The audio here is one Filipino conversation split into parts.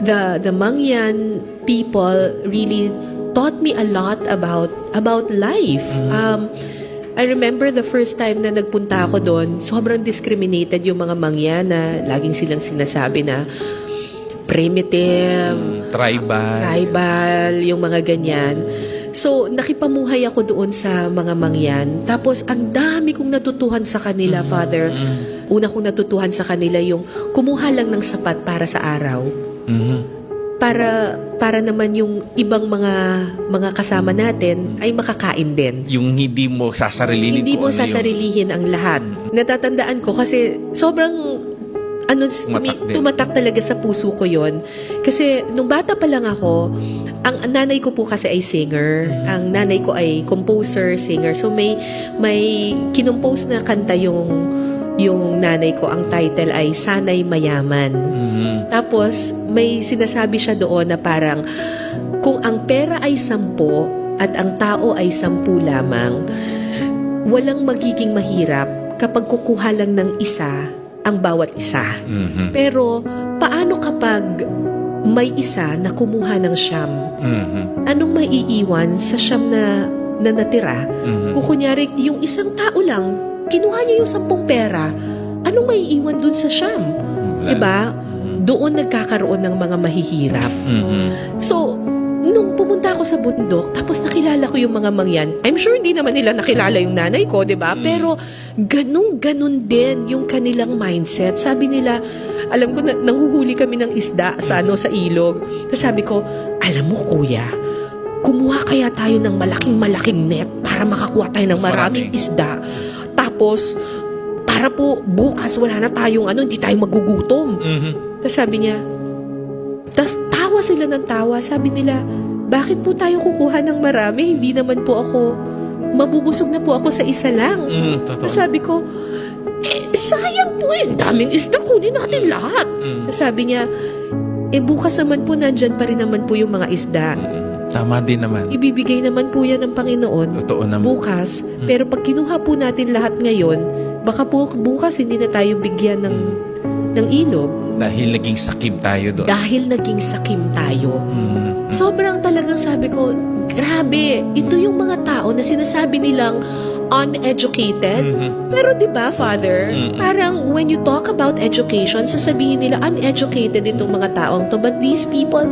the Mangyan people really taught me a lot about life. I remember the first time na nagpunta ako doon, sobrang discriminated yung mga Mangyan na laging silang sinasabi na primitive, tribal, yung mga ganyan. So, nakipamuhay ako doon sa mga Mangyan. Tapos, ang dami kong natutuhan sa kanila, Father. Una kong natutuhan sa kanila yung kumuha lang ng sapat para sa araw. Para naman yung ibang mga kasama natin ay makakain din. Yung hindi mo sasarilinin. Hindi mo sasarilihin ang lahat. Natatandaan ko kasi sobrang tumatak talaga sa puso ko yon. Kasi nung bata pa lang ako, ang nanay ko po kasi ay singer. Ang nanay ko ay composer, singer. So may kinompose na kanta yung nanay ko. Ang title ay Sana'y Mayaman. Tapos may sinasabi siya doon na parang kung ang pera ay 10 at ang tao ay 10 lamang, walang magiging mahirap kapag kukuha lang ng isa ang bawat isa. Pero paano kapag may isa na kumuha ng 9? Anong maiiwan sa 9 na natira? Kung kunyari, yung isang tao lang, kinuha niya yung 10 pera, anong maiiwan dun sa 9? Diba? Doon nagkakaroon ng mga mahihirap. So, nung pumunta ako sa bundok, tapos nakilala ko yung mga Mangyan, I'm sure hindi naman nila nakilala yung nanay ko, diba? Pero, ganun din yung kanilang mindset. Sabi nila, alam ko, nanguhuli kami ng isda sa ilog. Kasi sabi ko, alam mo kuya, kumuha kaya tayo ng malaking net para makakuha tayo ng maraming isda. Tapos, para po bukas wala na tayong hindi tayo magugutom. Tapos sabi niya, tapos tawa sila ng tawa. Sabi nila, bakit po tayo kukuha ng marami? Hindi naman po ako, mabubusog na po ako sa isa lang. Tapos sabi ko, sayang po daming isda, kunin natin lahat. Tapos sabi niya, bukas naman po nandyan pa rin naman po yung mga isda. Tama din naman. Ibibigay naman po yan ng Panginoon. Totoo naman. Bukas. Pero pag kinuha po natin lahat ngayon, baka po bukas hindi na tayo bigyan ng ilog. Dahil naging sakim tayo doon. Dahil naging sakim tayo. Sobrang talagang sabi ko, grabe, ito yung mga tao na sinasabi nilang uneducated. Pero 'di ba, Father, parang when you talk about education, sasabihin nila uneducated itong mga taong to, but these people,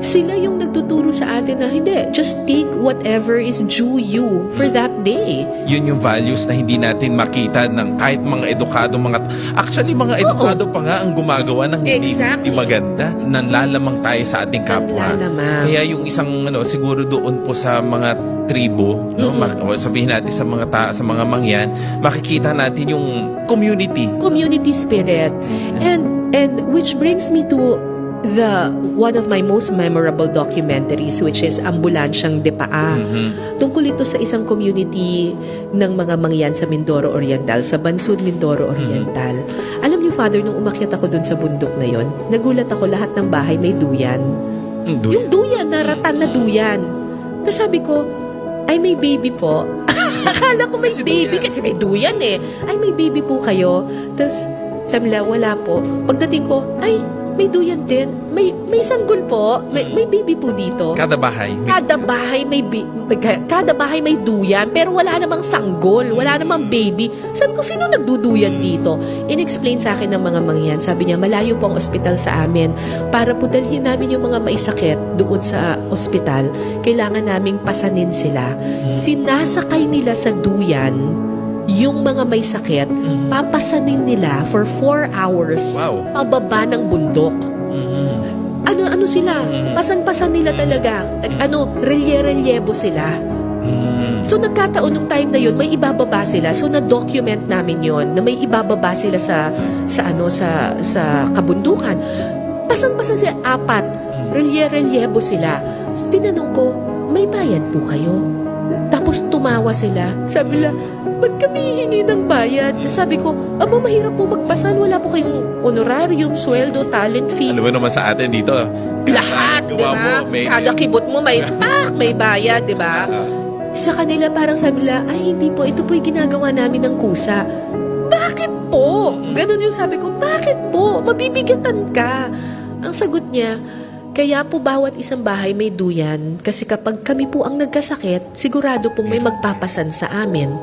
sila yung nagtuturo sa atin na hindi, just take whatever is due you for that day. Yun yung values na hindi natin makita ng kahit mga edukado, actually mga edukado pa nga ang gumagawa ng hindi maganda. Nanlalamang tayo sa ating kapwa. Kaya yung isang siguro doon po sa mga tribo, sabihin natin sa mga Mangyan, makikita natin yung community spirit. And which brings me to one of my most memorable documentaries, which is Ambulansyang Depaa. Tungkol ito sa isang community ng mga Mangyan sa Mindoro Oriental, sa Bansud, Mindoro Oriental. Alam niyo, Father, nung umakyat ako dun sa bundok na yon, nagulat ako, lahat ng bahay may duyan. Yung duyan, ratan na duyan. Tapos sabi ko, ay may baby po. Akala ko may baby kasi may duyan eh. Ay may baby po kayo. Tapos sabi nila, wala po. Pagdating ko, ay may duyan din. May sanggol po. May baby po dito. Kada bahay may duyan, pero wala namang sanggol, wala namang baby. Sabi ko, sino nagduduyan dito? In-explain sa akin ng mga Mangyan. Sabi niya, malayo po ang ospital sa amin. Para po dalhin namin yung mga maisakit doon sa ospital, kailangan naming pasanin sila. Sinasakay nila sa duyan yung mga may sakit, papasanin nila for 4 hours pababa ng bundok. Ano sila? Pasan-pasan nila talaga. Relye-relyebo sila. So nagkataon nung time na yun, may ibababa sila. So na-document namin yon na may ibababa sila sa kabundukan. Pasan-pasan sila, 4. Relye-relyebo sila. So, tinanong ko, may bayad po kayo? Tapos tumawa sila. Sabi nila, ba't kami hihingi ng bayad? Sabi ko, mahirap po magpasan. Wala po kayong honorarium, sweldo, talent fee. Ano ba naman sa atin dito? Lahat, di ba? Kada kibot mo may bayad, di ba? Sa kanila parang sabi nila, ay hindi po, ito po yung ginagawa namin ng kusa. Bakit po? Ganun yung sabi ko, bakit po? Mabibigatan ka. Ang sagot niya, Kaya po bawat isang bahay may duyan kasi kapag kami po ang nagkasakit, sigurado pong may magpapasan sa amin.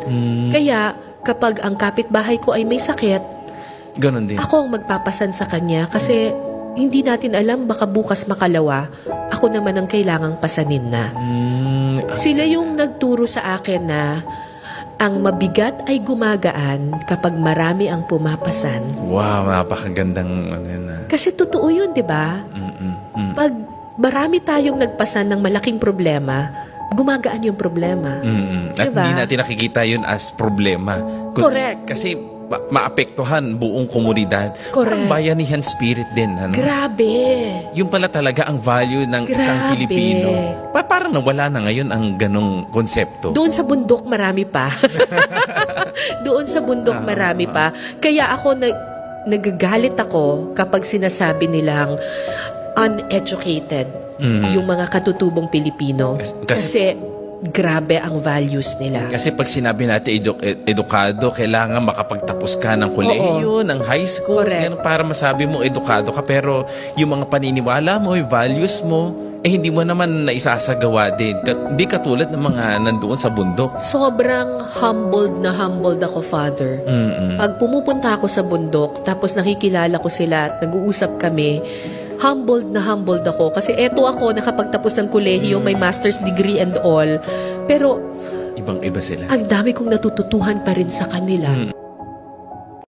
Kaya kapag ang kapitbahay ko ay may sakit, Ganon din. ako ang magpapasan sa kanya kasi hindi natin alam baka bukas makalawa, ako naman ang kailangang pasanin na. Sila yung nagturo sa akin na ang mabigat ay gumagaan kapag marami ang pumapasan. Wow, napakagandang ano yun. Kasi totoo yun, di ba? Pag marami tayong nagpasan ng malaking problema, gumagaan yung problema. At Diba? hindi natin nakikita yun as problema. Correct. Kasi maapektuhan buong komunidad. Correct. Parang bayanihan spirit din. Ano? Grabe. Yung pala talaga ang value ng isang Grabe. Pilipino. Parang nawala na ngayon ang ganong konsepto. Doon sa bundok marami pa. Doon sa bundok marami pa. Kaya ako nagagalit ako kapag sinasabi nilang uneducated yung mga katutubong Pilipino. Kasi grabe ang values nila. Kasi pag sinabi natin edukado, kailangan makapagtapos ka ng kolehiyo, ng high school, Correct. yan, para masabi mo edukado ka. Pero yung mga paniniwala mo, yung values mo, hindi mo naman naisasagawa din. Hindi katulad ng mga nandoon sa bundok. Sobrang humbled ako, Father. Pag pumupunta ako sa bundok, tapos nakikilala ko sila at nag-uusap kami, humbled ako. Kasi eto ako, nakapagtapos ng kolehiyo, may master's degree and all. Pero, Ibang-iba sila. ang dami kong natututuhan pa rin sa kanila.